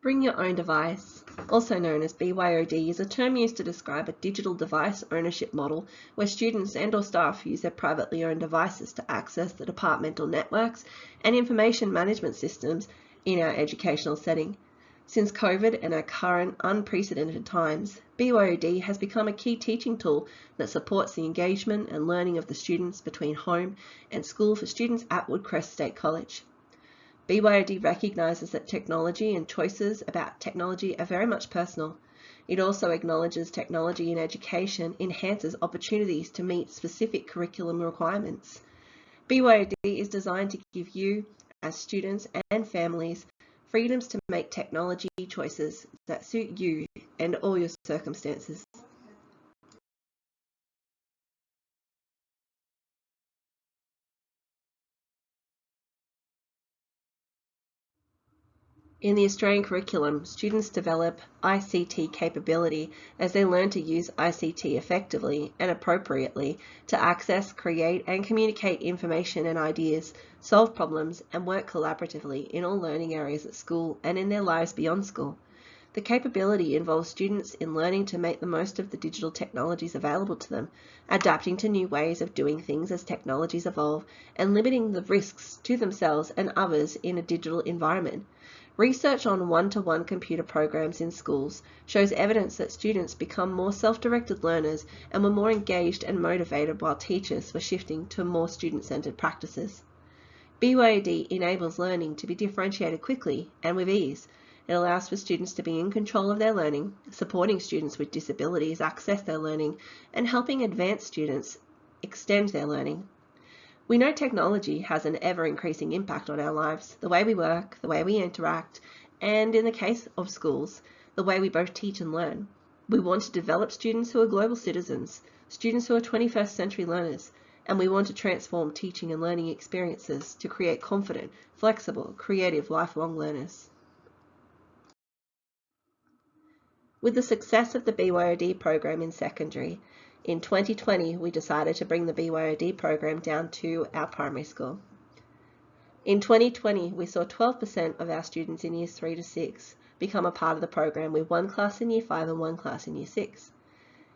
Bring your own device, also known as BYOD, is a term used to describe a digital device ownership model where students and/or staff use their privately owned devices to access the departmental networks and information management systems in our educational setting. Since COVID and our current unprecedented times, BYOD has become a key teaching tool that supports the engagement and learning of the students between home and school for students at Woodcrest State College. BYOD recognises that technology and choices about technology are very much personal. It also acknowledges technology in education enhances opportunities to meet specific curriculum requirements. BYOD is designed to give you, as students and families, freedoms to make technology choices that suit you and all your circumstances. In the Australian curriculum, students develop ICT capability as they learn to use ICT effectively and appropriately to access, create and communicate information and ideas, solve problems and work collaboratively in all learning areas at school and in their lives beyond school. The capability involves students in learning to make the most of the digital technologies available to them, adapting to new ways of doing things as technologies evolve, and limiting the risks to themselves and others in a digital environment. Research on one-to-one computer programs in schools shows evidence that students become more self-directed learners and were more engaged and motivated while teachers were shifting to more student-centered practices. BYOD enables learning to be differentiated quickly and with ease. It allows for students to be in control of their learning, supporting students with disabilities access their learning, and helping advanced students extend their learning. We know technology has an ever-increasing impact on our lives, the way we work, the way we interact, and in the case of schools, the way we both teach and learn. We want to develop students who are global citizens, students who are 21st century learners, and we want to transform teaching and learning experiences to create confident, flexible, creative, lifelong learners. With the success of the BYOD program in secondary, in 2020, we decided to bring the BYOD program down to our primary school. In 2020, we saw 12% of our students in years 3 to 6 become a part of the program, with one class in year 5 and one class in year 6.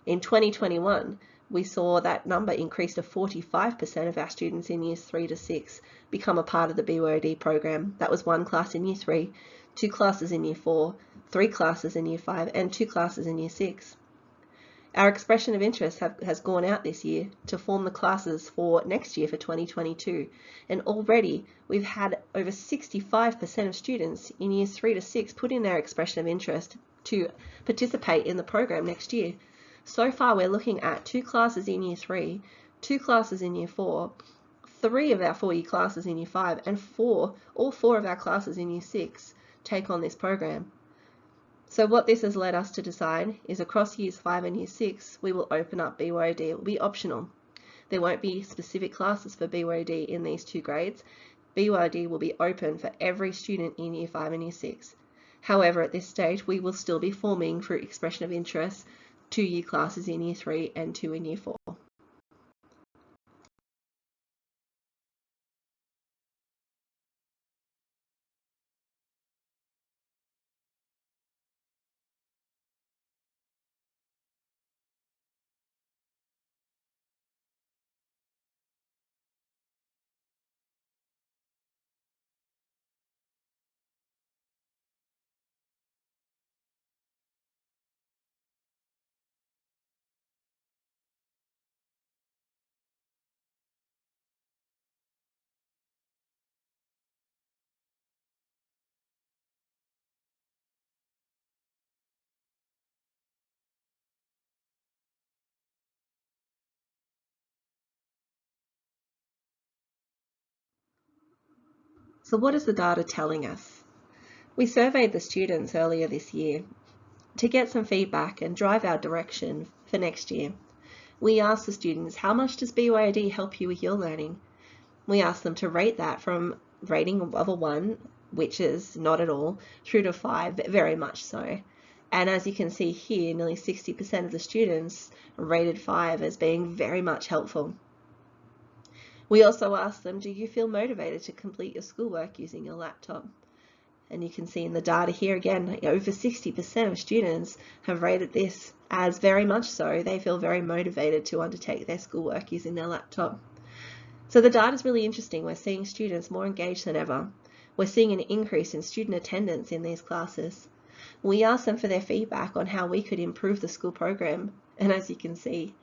In 2021, we saw that number increase to 45% of our students in years 3 to 6 become a part of the BYOD program. That was one class in year 3, 2 classes in year 4, 3 classes in year 5, and 2 classes in year 6. Our expression of interest has gone out this year to form the classes for next year for 2022, and already we've had over 65% of students in years 3 to 6 put in their expression of interest to participate in the program next year. So far we're looking at 2 classes in year 3, 2 classes in year 4, 3 of our 4-year classes in year 5, and all 4 of our classes in year 6 take on this program. So what this has led us to decide is across years 5 and year 6, we will open up BYOD. It will be optional. There won't be specific classes for BYOD in these 2 grades. BYOD will be open for every student in year 5 and year 6. However, at this stage, we will still be forming, through expression of interest, 2-year classes in year 3 and 2 in year 4. So what is the data telling us? We surveyed the students earlier this year to get some feedback and drive our direction for next year. We asked the students, how much does BYOD help you with your learning? We asked them to rate that from rating of a 1, which is not at all, through to 5, very much so. And as you can see here, nearly 60% of the students rated 5 as being very much helpful. We also asked them, do you feel motivated to complete your schoolwork using your laptop? And you can see in the data here again, over 60% of students have rated this as very much so. They feel very motivated to undertake their schoolwork using their laptop. So the data is really interesting. We're seeing students more engaged than ever. We're seeing an increase in student attendance in these classes. We asked them for their feedback on how we could improve the school program. And as you can see,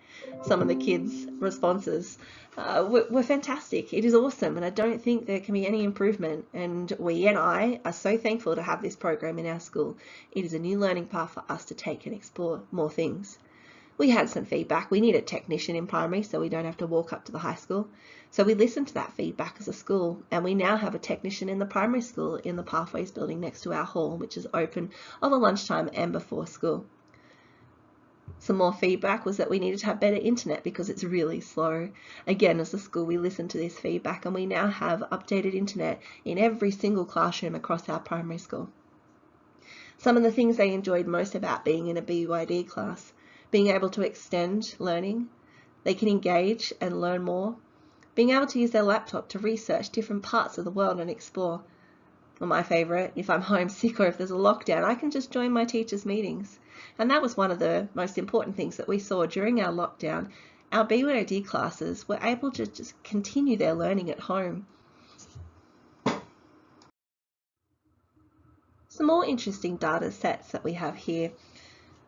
some of the kids' responses were fantastic. It is awesome, and I don't think there can be any improvement. And we and I are so thankful to have this program in our school. It is a new learning path for us to take and explore more things. We had some feedback. We need a technician in primary so we don't have to walk up to the high school. So we listened to that feedback as a school, and we now have a technician in the primary school in the Pathways building next to our hall, which is open over lunchtime and before school. Some more feedback was that we needed to have better internet because it's really slow. Again, as a school, we listened to this feedback, and we now have updated internet in every single classroom across our primary school. Some of the things they enjoyed most about being in a BYOD class: being able to extend learning, they can engage and learn more, being able to use their laptop to research different parts of the world and explore. Well, my favourite, if I'm homesick or if there's a lockdown, I can just join my teachers' meetings. And that was one of the most important things that we saw during our lockdown. Our BYOD classes were able to just continue their learning at home. Some more interesting data sets that we have here.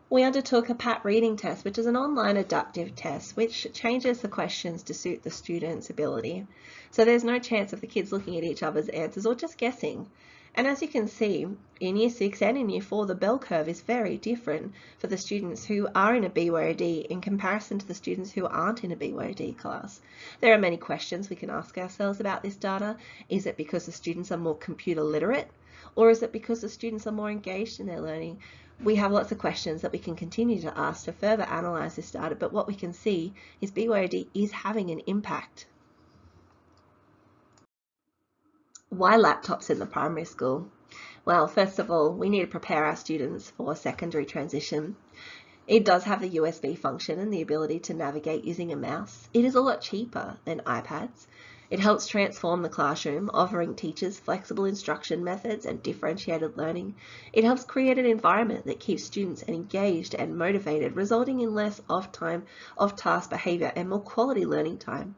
We undertook a PAT reading test, which is an online adaptive test, which changes the questions to suit the student's ability. So there's no chance of the kids looking at each other's answers or just guessing. And as you can see, in Year 6 and in Year 4, the bell curve is very different for the students who are in a BYOD in comparison to the students who aren't in a BYOD class. There are many questions we can ask ourselves about this data. Is it because the students are more computer literate? Or is it because the students are more engaged in their learning? We have lots of questions that we can continue to ask to further analyse this data, but what we can see is BYOD is having an impact. Why laptops in the primary school? Well, first of all, we need to prepare our students for secondary transition. It does have the USB function and the ability to navigate using a mouse. It is a lot cheaper than iPads. It helps transform the classroom, offering teachers flexible instruction methods and differentiated learning. It helps create an environment that keeps students engaged and motivated, resulting in less off-task behaviour and more quality learning time.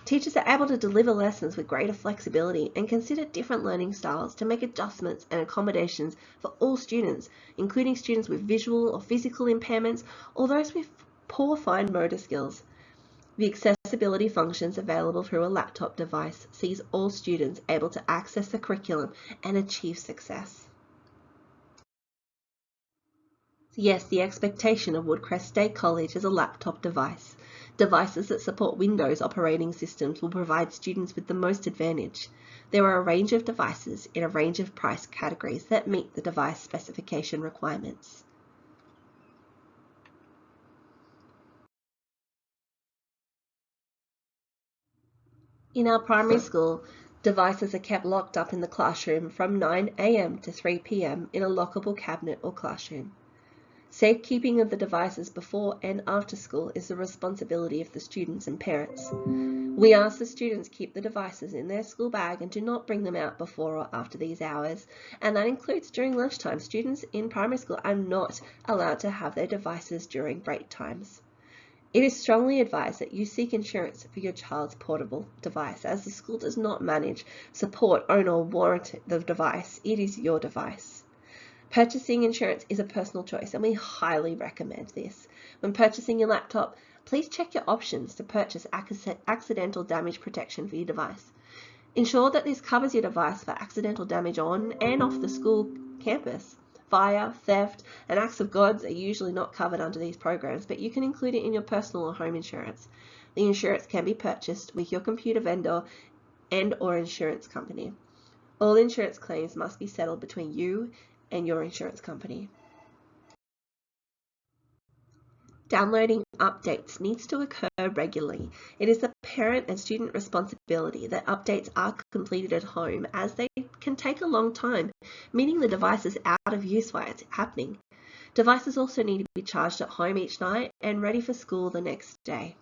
Teachers are able to deliver lessons with greater flexibility and consider different learning styles to make adjustments and accommodations for all students, including students with visual or physical impairments or those with poor fine motor skills. The accessibility functions available through a laptop device sees all students able to access the curriculum and achieve success. Yes, the expectation of Woodcrest State College is a laptop device. Devices that support Windows operating systems will provide students with the most advantage. There are a range of devices in a range of price categories that meet the device specification requirements. In our primary school, devices are kept locked up in the classroom from 9 AM to 3 PM in a lockable cabinet or classroom. Safekeeping of the devices before and after school is the responsibility of the students and parents. We ask the students keep the devices in their school bag and do not bring them out before or after these hours, and that includes during lunchtime. Students in primary school are not allowed to have their devices during break times. It is strongly advised that you seek insurance for your child's portable device, as the school does not manage, support, own or warrant the device. It is your device. Purchasing insurance is a personal choice, and we highly recommend this. When purchasing your laptop, please check your options to purchase accidental damage protection for your device. Ensure that this covers your device for accidental damage on and off the school campus. Fire, theft, and acts of God are usually not covered under these programs, but you can include it in your personal or home insurance. The insurance can be purchased with your computer vendor and/or insurance company. All insurance claims must be settled between you and your insurance company. Downloading updates needs to occur regularly. It is the parent and student responsibility that updates are completed at home, as they can take a long time, meaning the device is out of use while it's happening. Devices also need to be charged at home each night and ready for school the next day.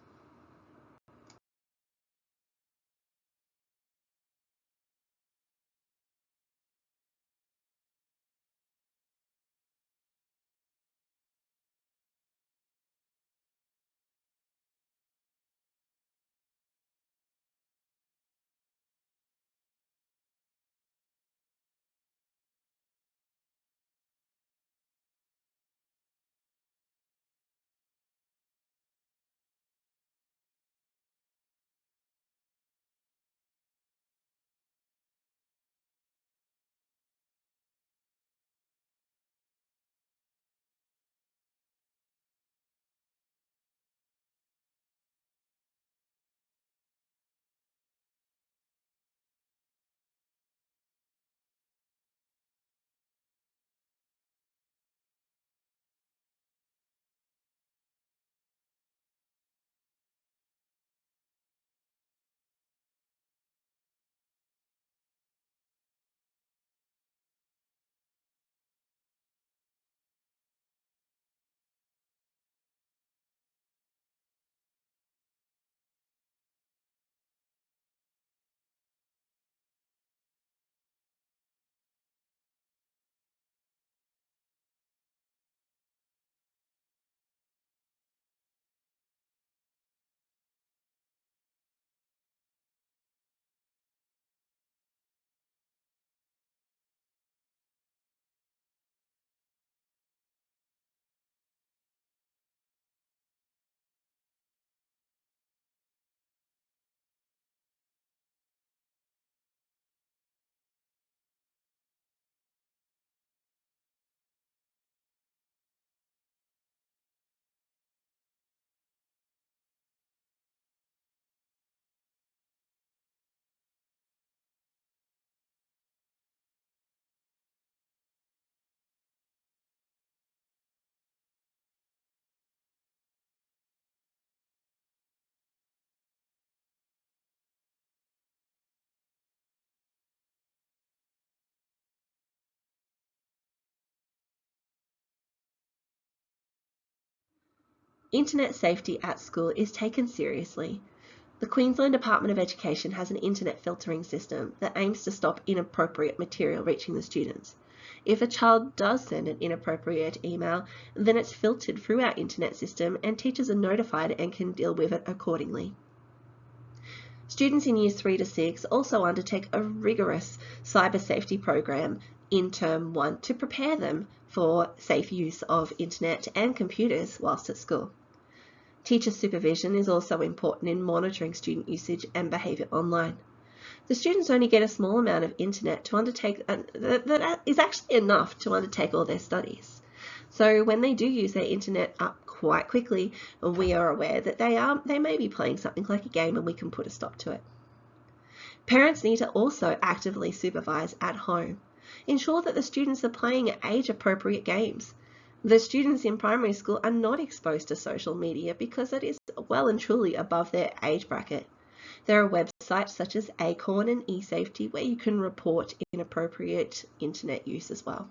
Internet safety at school is taken seriously. The Queensland Department of Education has an internet filtering system that aims to stop inappropriate material reaching the students. If a child does send an inappropriate email, then it's filtered through our internet system and teachers are notified and can deal with it accordingly. Students in Years 3 to 6 also undertake a rigorous cyber safety program in Term 1 to prepare them for safe use of internet and computers whilst at school. Teacher supervision is also important in monitoring student usage and behaviour online. The students only get a small amount of internet to undertake, that is actually enough to undertake all their studies. So when they do use their internet up quite quickly, we are aware that they may be playing something like a game and we can put a stop to it. Parents need to also actively supervise at home. Ensure that the students are playing age-appropriate games. The students in primary school are not exposed to social media because it is well and truly above their age bracket. There are websites such as Acorn and eSafety where you can report inappropriate internet use as well.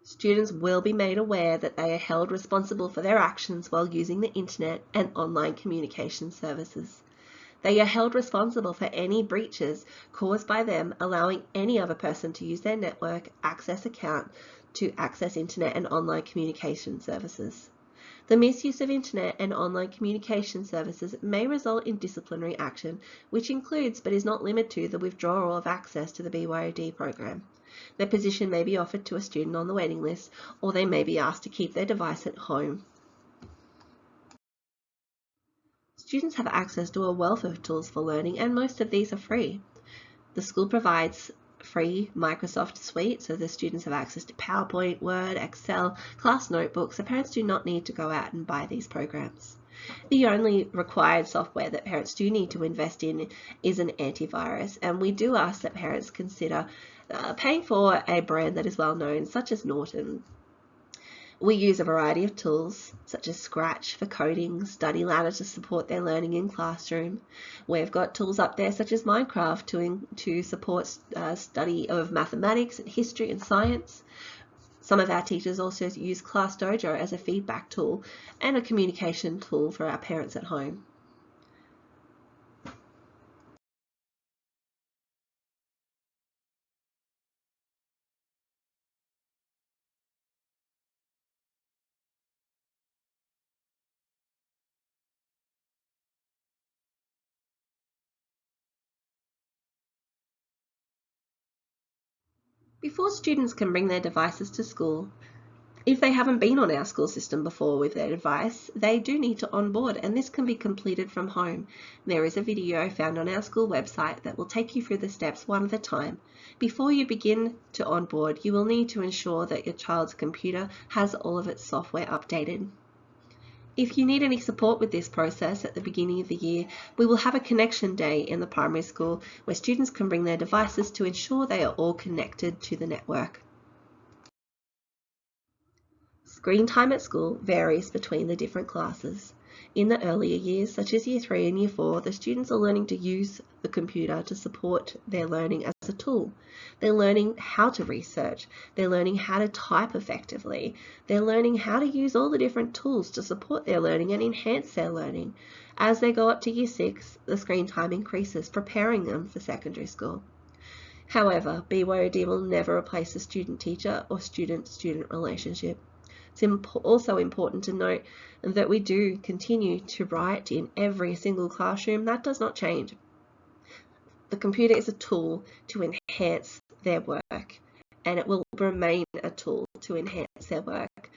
Students will be made aware that they are held responsible for their actions while using the internet and online communication services. They are held responsible for any breaches caused by them allowing any other person to use their network access account to access internet and online communication services. The misuse of internet and online communication services may result in disciplinary action, which includes but is not limited to the withdrawal of access to the BYOD program. Their position may be offered to a student on the waiting list, or they may be asked to keep their device at home. Students have access to a wealth of tools for learning, and most of these are free. The school provides free Microsoft Suite, so the students have access to PowerPoint, Word, Excel, class notebooks, so parents do not need to go out and buy these programs. The only required software that parents do need to invest in is an antivirus, and we do ask that parents consider paying for a brand that is well known, such as Norton. We use a variety of tools, such as Scratch for coding, Study Ladder to support their learning in classroom. We've got tools up there such as Minecraft to support study of mathematics and history and science. Some of our teachers also use Class Dojo as a feedback tool and a communication tool for our parents at home. Before students can bring their devices to school, if they haven't been on our school system before with their device, they do need to onboard, and this can be completed from home. There is a video found on our school website that will take you through the steps one at a time. Before you begin to onboard, you will need to ensure that your child's computer has all of its software updated. If you need any support with this process at the beginning of the year, we will have a connection day in the primary school where students can bring their devices to ensure they are all connected to the network. Screen time at school varies between the different classes. In the earlier years, such as Year 3 and Year 4, the students are learning to use the computer to support their learning as a tool. They're learning how to research. They're learning how to type effectively. They're learning how to use all the different tools to support their learning and enhance their learning. As they go up to Year 6, the screen time increases, preparing them for secondary school. However, BYOD will never replace the student-teacher or student-student relationship. It's also important to note that we do continue to write in every single classroom. That does not change. The computer is a tool to enhance their work, and it will remain a tool to enhance their work.